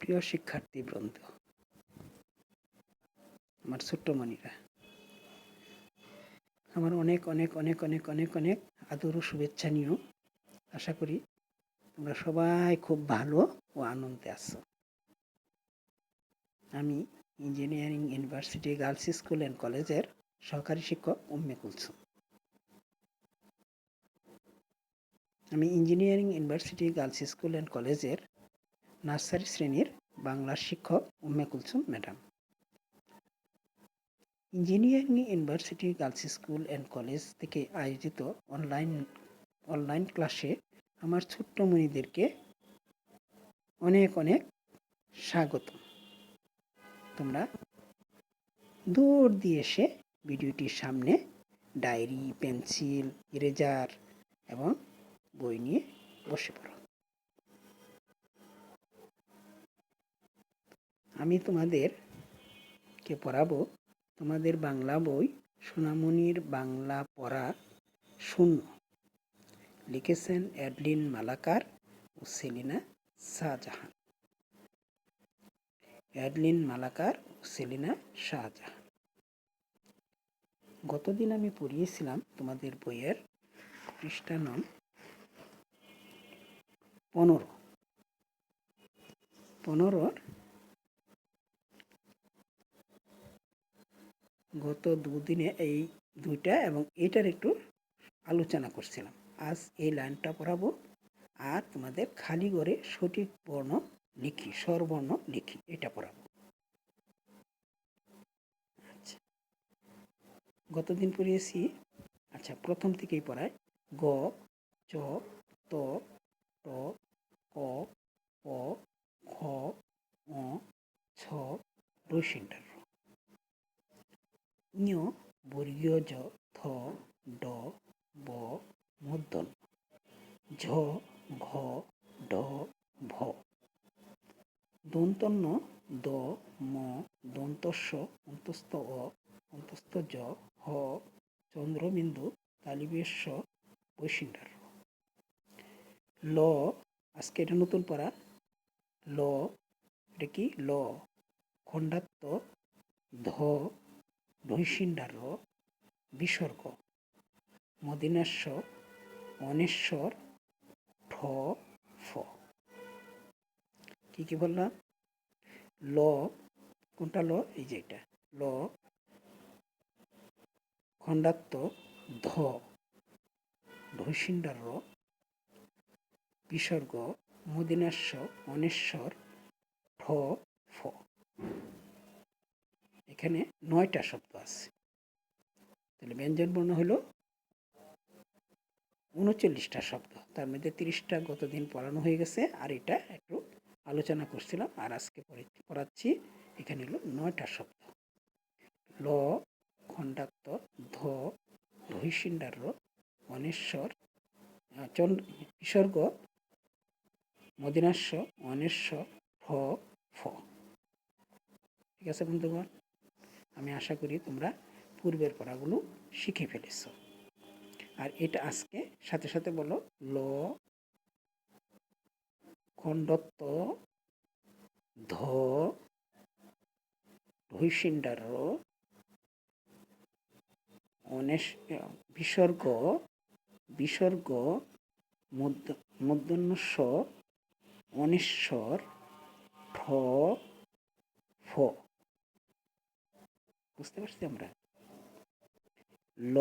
প্রিয় শিক্ষার্থীবৃন্দ, আমার ছোট্ট মনিরা, আমার অনেক অনেক অনেক অনেক অনেক অনেক আদর ও শুভেচ্ছা নিও। আশা করি তোমরা সবাই খুব ভালো ও আনন্দে আছো। আমি engineering university girls school and কলেজের সহকারী শিক্ষক উম্মে কুলসুম। আমি engineering university girls school and কলেজের নার্সারি শ্রেণীর বাংলার শিক্ষক Umme Kulsum madam. Engineering university girls school and college থেকে আয়োজিত অনলাইন ক্লাসে আমার ছোট্ট মনিদেরকে অনেক অনেক স্বাগত। তোমরা দূর দিয়ে এসে ভিডিওটির সামনে ডায়েরি, পেন্সিল, ইরেজার এবং বই নিয়ে বসে পড়ো। আমি তোমাদেরকে পড়াবো তোমাদের বাংলা বই সোনামণির বাংলা পড়া শূন্য। লিখেছেন অ্যাডলিন মালাকার ও সেলিনা শাহজাহান। অ্যাডলিন মালাকার ও সেলিনা শাহজাহান। গতদিন আমি পড়িয়েছিলাম তোমাদের বইয়ের পৃষ্ঠা নং 15 গত দুদিনে এই দুইটা এবং এটার একটু আলোচনা করছিলাম। আজ এই লাইনটা পড়াবো আর তোমাদের খালি ঘরে সঠিক বর্ণ লিখি, স্বরবর্ণ লিখি, এটা পড়াবো। আচ্ছা, গতদিন পড়িয়েছি। আচ্ছা, প্রথম থেকেই পড়ায়। গ, চ, ত, ট, ক, প, খ, অ, ছ, রসিন্টার। ঞ, বর্গীয় জ, থ, ড, ব, মূর্ধন্য। ঝ, ঘ, ঢ, ভ। দন্তন্য দ, ম, দন্তস্ব, অন্তস্থ অ, অন্তস্থ জ, হ, চন্দ্রবিন্দু, তালিবেশ্ব, বৈশিন্ডার। ল, আজকে এটা নতুন পড়া। ল, এটা কি? ল, খণ্ডাত্ম, ধ, ঢৈশিন্ডার, বিসর্গ, মদিনাস্য, অনেশ্বর, ঠ, ফ। কি বললাম? ল, কোনটা ল? এই যে এটা ল, খণ্ডাত্ম, ধ, ঢৈশিন্ডার, বিসর্গ, মদিনাস্য, অনেশ্বর, ঠ, ফ। এখানে 9টা শব্দ আছে। তাহলে ব্যঞ্জনবর্ণ হলো 39টা শব্দ। তার মধ্যে 30টা গতদিন পড়ানো হয়ে গেছে, আর এটা একটু আলোচনা করছিলাম, আর আজকে পড়াচ্ছি। এখানে হলো 9টা শব্দ। ল, খণ্ডাত্ম, ধ, ঢৈশিন্ডার, অনেশ্বর, বিসর্গ, মদিনাস্য, অনেশ্বর, ঠ, ফ। ঠিক আছে বন্ধুগণ? আমি আশা করি তোমরা পূর্বের পড়াগুলো শিখে ফেলেছ। আর এটা আজকে সাথে সাথে বলো। ল, খণ্ডত্ব, ধ, ঢৈশিন্ডার, বিসর্গ, মূর্ধন্যস্ব, অনেশ্বর, ঠ, ফ। বুঝতে পারছি আমরা? ল,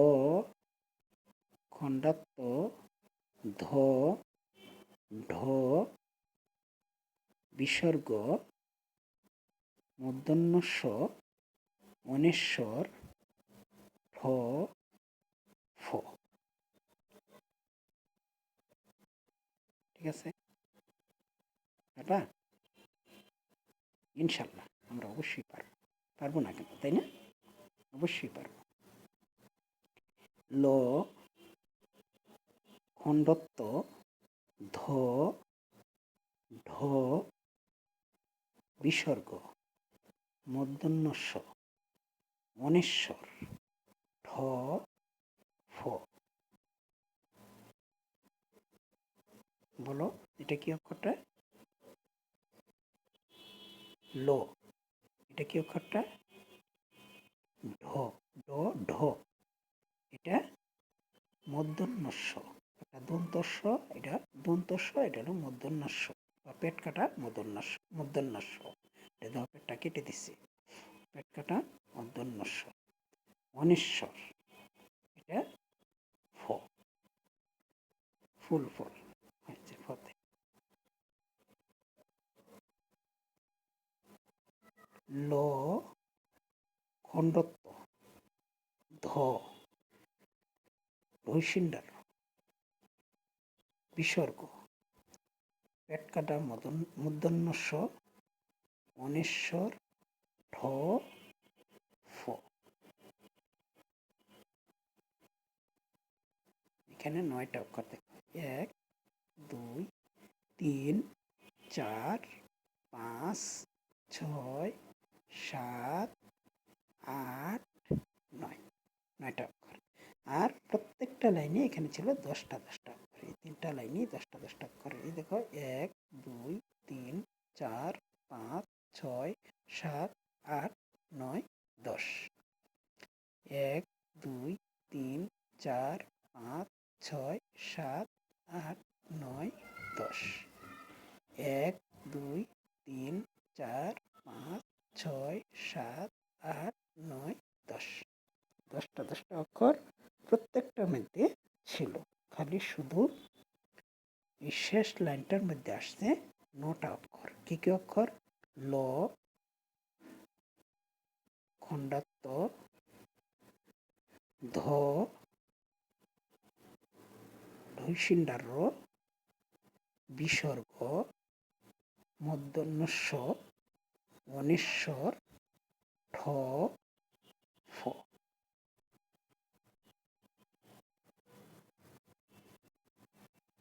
খণ্ডাত্ম, ধ, ঢ, বিসর্গ, মূর্ধন্যস্ব, অনেশ্বর, ঠ, ফ। ঠিক আছে? ইনশাল্লাহ আমরা অবশ্যই পারবো না কেন, তাই না? অবশ্যই পারবো। ল, খণ্ডত্ব, ধ, ঢ, বিসর্গ, মূর্ধন্যস্ব, অনেশ্বর, ঠ, ফ। বলো, এটা কি অক্ষরটা? লো, এটা কি অক্ষরটা? ঢ, ড, ঢ, এটা মূর্ধন্যস্ব, এটা দন্তস্ব, এটা দন্তস্ব, এটা হলো মূর্ধন্যস্ব বা পেট কাটা মূর্ধন্যস্ব। এটা দেখো পেটটা কেটে দিচ্ছে, পেট কাটা মূর্ধন্যস্ব। অনিশ্বর, এটা ফ, ফুল ফল হচ্ছে ফতে। ল খণ্ডত্ব, ধ রৈশিন্ডার বিসর্গ, পেট কাটা মূর্ধন্যস্ব, অনেশ্বর, ঠ, ফ। এখানে 9টা অক্ষর দেখো, 1, 2, 3, 4, 5, 6, 7, 8, 9, 9টা অক্ষর। আর প্রত্যেকটা লাইনে এখানে ছিল 10টা 10টা অক্ষর। এই 3টা লাইনে 10টা 10টা অক্ষর। এই দেখো 1, 2, 3, 4, 5, 6, 7, 8, 9, 10। 1, 2, 3, 4, 5, 6, 7, 8, 9, 10। 1, 2, 3, 4, 5, 6, 7, 8, 9, 10। 10টা 10টা অক্ষর প্রত্যেকটার মধ্যে ছিল। খালি শুধু এই শেষ লাইনটার মধ্যে আসছে 9টা অক্ষর। কি কি অক্ষর? ল খণ্ডাত্ব, ধ ঢৈশিন্ডার, বিসর্গ, মূর্ধন্যস্ব, অনিশ্বর, ঠ, ফ।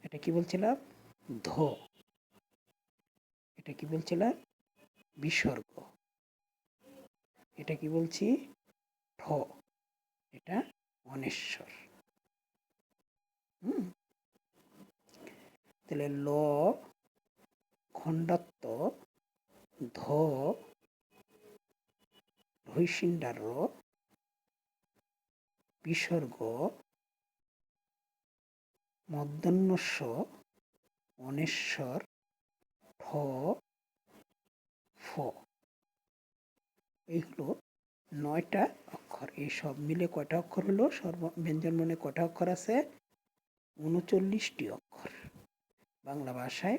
এটা কি বলছিলাম? ধ। এটা কি বলছিলাম? বিসর্গ। এটা কি বলছি? ঠ। এটা অনেশ্বর। তাহলে ল খণ্ডাত্ব, ধ ঢৈশিন্ডার, বিসর্গ, মূর্ধন্যস্ব, অনেশ্বর, ঠ, ফ। এই হলো 9টা অক্ষর। এই সব মিলে কয়টা অক্ষর হলো? ব্যঞ্জনবর্ণে কয়টা অক্ষর আছে? 39টি অক্ষর। বাংলা ভাষায়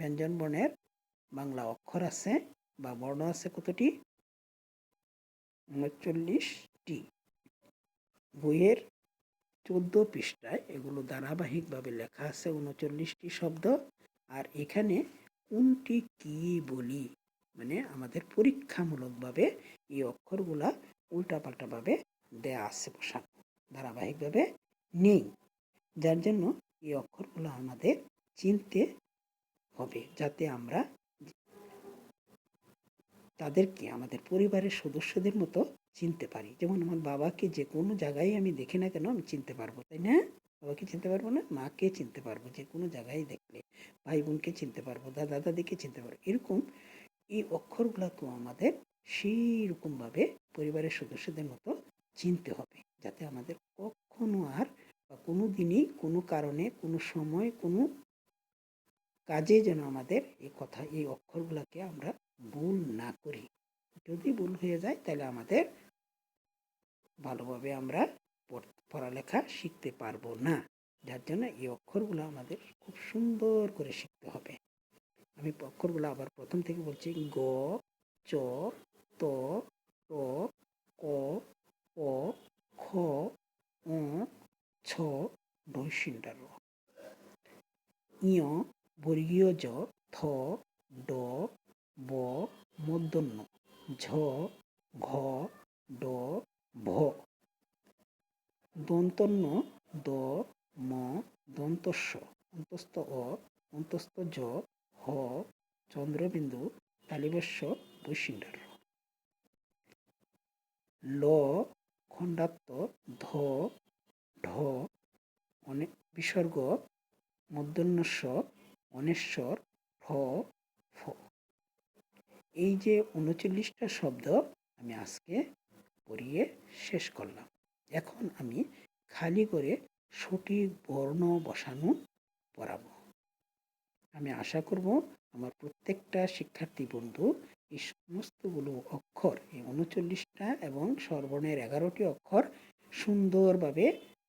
ব্যঞ্জনবর্ণের বাংলা অক্ষর আছে বা বর্ণ আছে কতটি? 39টি। বইয়ের 14 পৃষ্ঠায় এগুলো ধারাবাহিকভাবে লেখা আছে 39টি শব্দ। আর এখানে কোনটি কি বলি, মানে আমাদের পরীক্ষামূলকভাবে এই অক্ষরগুলা উল্টাপাল্টাভাবে দেয়া আছে, পোশাক ধারাবাহিকভাবে নেই। যার জন্য এই অক্ষরগুলো আমাদের চিনতে হবে, যাতে আমরা তাদেরকে আমাদের পরিবারের সদস্যদের মতো চিনতে পারি। যেমন আমার বাবাকে যে কোনো জায়গায় আমি দেখি না কেন আমি চিনতে পারবো, তাই না? বাবাকে চিনতে পারবো না? মাকে চিনতে পারবো যে কোনো জায়গায় দেখলে, ভাই বোনকে চিনতে পারবো, দাদা দাদিকে চিনতে পারবো। এরকম এই অক্ষরগুলোকেও আমাদের সেই রকমভাবে পরিবারের সদস্যদের মতো চিনতে হবে, যাতে আমাদের কখনো আর বা কোনো দিনই কোনো কারণে কোনো সময় কোনো কাজে যেন আমাদের এই অক্ষরগুলোকে আমরা ভুল না করি। যদি ভুল হয়ে যায় তাহলে আমাদের ভালোভাবে আমরা পড়ালেখা শিখতে পারবো না। যার জন্য এই অক্ষরগুলো আমাদের খুব সুন্দর করে শিখতে হবে। আমি অক্ষরগুলো আবার প্রথম থেকে বলছি। গ, চ, ত, ট, ক, অ, খ, অ, ছ, ঢৈশিন্ডার, ইয়, বর্গীয় জ, থ, ড, ব, মূর্ধন্য, ঝ, ঘ, ড, ভ, দন্তন্য, দ, ম, দন্তস্ব, অন্তস্থ অ, অন্তস্থ জ, হ, চন্দ্রবিন্দু, তালিবস্য, বৈশিন্ডার। ল খণ্ডাত্ব, ধ, ঢ, বিসর্গ, মূর্ধন্যস্ব, অনেশ্বর, ঠ, ফ। এই যে ৩৯টা শব্দ আমি আজকে পড়িয়ে শেষ করলাম। এখন আমি খালি করে সঠিক বর্ণ বসানো পড়াবো। আমি আশা করব আমার প্রত্যেকটা শিক্ষার্থী বন্ধু এই সমস্তগুলো অক্ষর, এই ৩৯টা এবং স্বরবর্ণের ১১টি অক্ষর সুন্দরভাবে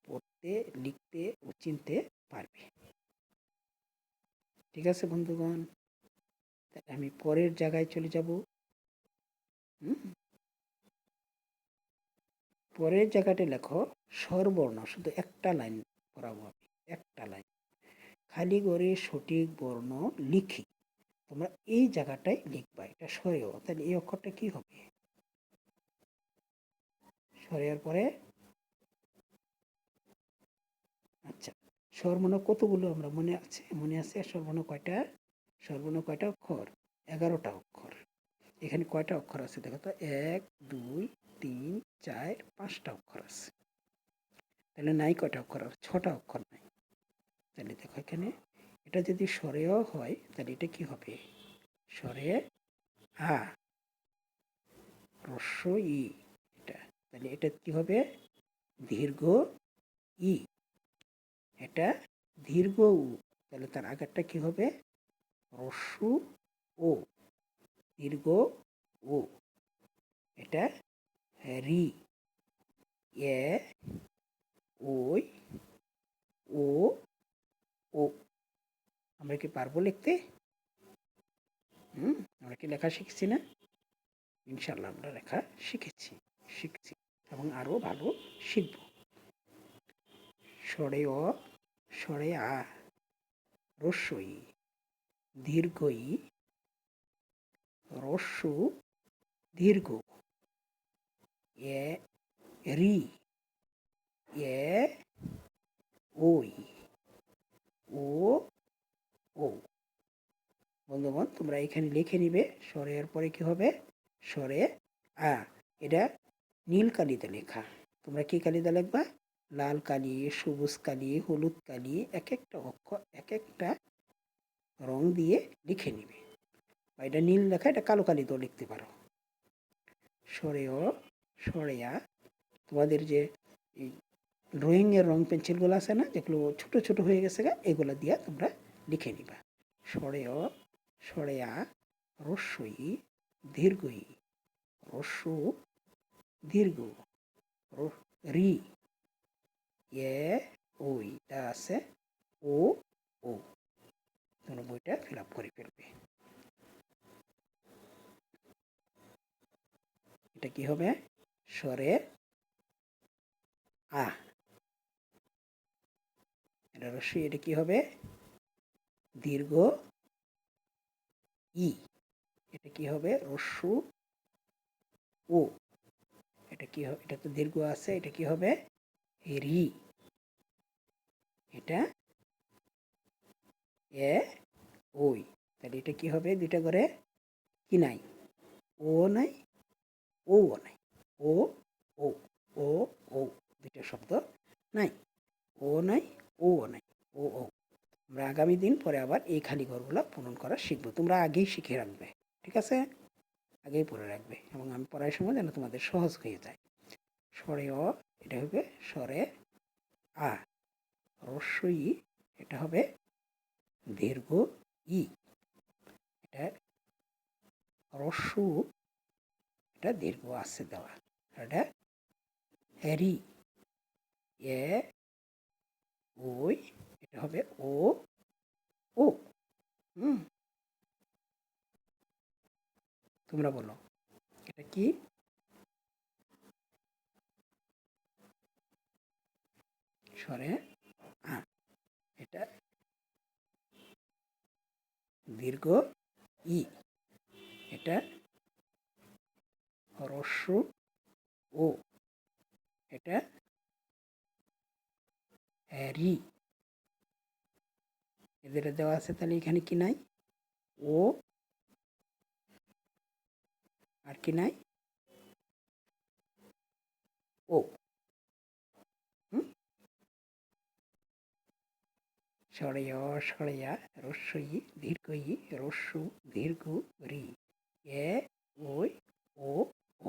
পড়তে, লিখতে ও চিনতে পারবে। ঠিক আছে বন্ধুগণ, তাহলে আমি পরের জায়গায় চলে যাব। পরের জায়গাটা লেখো স্বরবর্ণ, শুধু একটা লাইন পড়াবো আমি, একটা লাইন। খালি করে সঠিক বর্ণ লিখি। তোমরা এই জায়গাটায় লিখবা, এটা সরেও, তাহলে এই অক্ষরটা কি হবে? সরের পরে আচ্ছা, স্বরবর্ণ কতগুলো আমরা মনে আছে স্বরবর্ণ কয়টা? স্বরবর্ণ কয়টা অক্ষর? 11টা অক্ষর। এখানে কয়টা অক্ষর আছে দেখো তো, 1 2 3 4 5টা অক্ষর আছে। তাহলে নাই কয়টা অক্ষর? 6টা অক্ষর নাই। তাহলে দেখো এখানে এটা যদি স্বরেও হয় তাহলে এটা কি হবে? স্বরে আ, হ্রস্ব ই, এটা। তাহলে এটা কি হবে? দীর্ঘ ই। এটা দীর্ঘ উ। তাহলে তার আগেরটা কি হবে? হ্রস্ব ও, দীর্ঘ ও। এটা রি, এ, ওই, ও, ও। আমরা কি পারবো লিখতে? আমরা কি লেখা শিখছি না? ইনশাল্লাহ আমরা লেখা শিখছি এবং আরও ভালো শিখব। স্বরে অ, স্বরে আ, হ্রস্ব ই, দীর্ঘ ই, হ্রস্ব দীর্ঘ, এ, রি, এ, ওই, ও, ও। বন্ধুগণ, তোমরা এখানে লিখে নিবে। স্বরের পরে কি হবে? স্বরে আ। এটা নীল কালিতে লেখা। তোমরা কি কালিতে লিখবা? লাল কালি, সবুজ কালি, হলুদ কালি, এক একটা অক্ষর এক একটা রং দিয়ে লিখে নিবে। বা এটা নীল লেখা, এটা কালো কালিতেও লিখতে পারো। স্বরে অ, স্বরে আ। তোমাদের যে এই ড্রয়িংয়ের রং পেন্সিলগুলো আছে না, যেগুলো ছোট ছোট হয়ে গেছে, এগুলো দিয়ে তোমরা লিখে নিবা। স্বরে অ, স্বরে আ, হ্রস্ব ই, দীর্ঘ ই, হ্রস্ব দীর্ঘ, রি, এ, ওই, তা আছে ও, ও। তোমরা বইটা ফিল আপ করে ফেলবে। এটা কি হবে? স্বরে আ। এটা রস্যই, এটা কি হবে? দীর্ঘ ই। এটা কি হবে? হ্রস্ব ও। এটা কি হবে? এটা তো দীর্ঘ আছে, এটা কি হবে? রি। এটা এ, ওই। তাহলে এটা কি হবে? দুইটা করে কি নাই? ও নাই, ও নাই। ও, ও, ও, ও। দুইটা শব্দ নাই। ও নাই, ও নাই, ও, ও। আমরা আগামী দিন পরে আবার এই খালি ঘরগুলো পূরণ করা শিখবো। তোমরা আগেই শিখে রাখবে, ঠিক আছে? আগেই পড়ে রাখবে এবং আমি পড়ার সময় যেন তোমাদের সহজ হয়ে যায়। স্বরে অ, এটা হবে স্বরে আ। হ্রস্ব ই, এটা হবে দীর্ঘ ই। এটা হ্রস্ব, এটা দীর্ঘ আছে দেওয়া। এটা রি, এ, ওই, এটা হবে ও, ও। তোমরা বলো এটা কি? স্বরে আ। এটা দীর্ঘ ই। এটা হ্রস্ব ও। এটা রি। এদের দেওয়া আছে, তাহলে এখানে কি নাই? ও, আর কি নাই? ও। স্বরে অ, স্বরে আ, হ্রস্ব ই, দীর্ঘ ই, হ্রস্ব দীর্ঘ রি। এ ওই ও ও।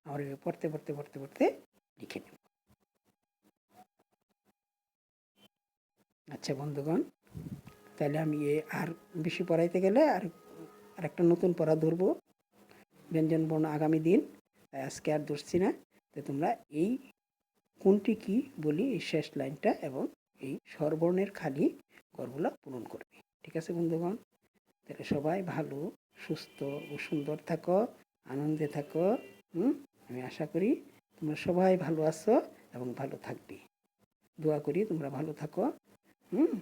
আমরা পড়তে পড়তে পড়তে পড়তে লিখে নেব। আচ্ছা বন্ধুগণ, তাহলে আমি আর বেশি পড়াইতে গেলে আর একটা নতুন পড়া ধরবো ব্যঞ্জনবর্ণ আগামী দিন। তাই আজকে আর ধরছি না। তো তোমরা এই কোনটি কি বলি এই শেষ লাইনটা এবং এই স্বরবর্ণের খালি ঘরগুলো পূরণ করবে। ঠিক আছে বন্ধুগণ? তাহলে সবাই ভালো, সুস্থ ও সুন্দর থাকো, আনন্দে থাকো। আমি আশা করি তোমরা সবাই ভালো আছো এবং ভালো থাকবে। দোয়া করি তোমরা ভালো থাকো। হুম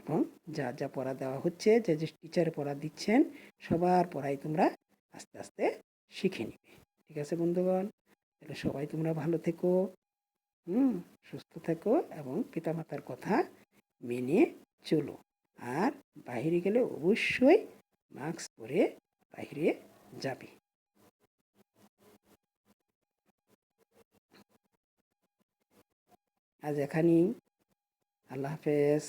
এবং যা যা পড়া দেওয়া হচ্ছে, যে যে টিচার পড়া দিচ্ছেন, সবার পড়াই তোমরা আস্তে আস্তে শিখে নিবে। ঠিক আছে বন্ধুগণ? তাহলে সবাই তোমরা ভালো থেকো, সুস্থ থেকো এবং পিতামাতার কথা মেনে চলো। আর বাইরে গেলে অবশ্যই মাস্ক পরে বাইরে যাবে। আজ এখানেই। আল্লাহ হাফেজ।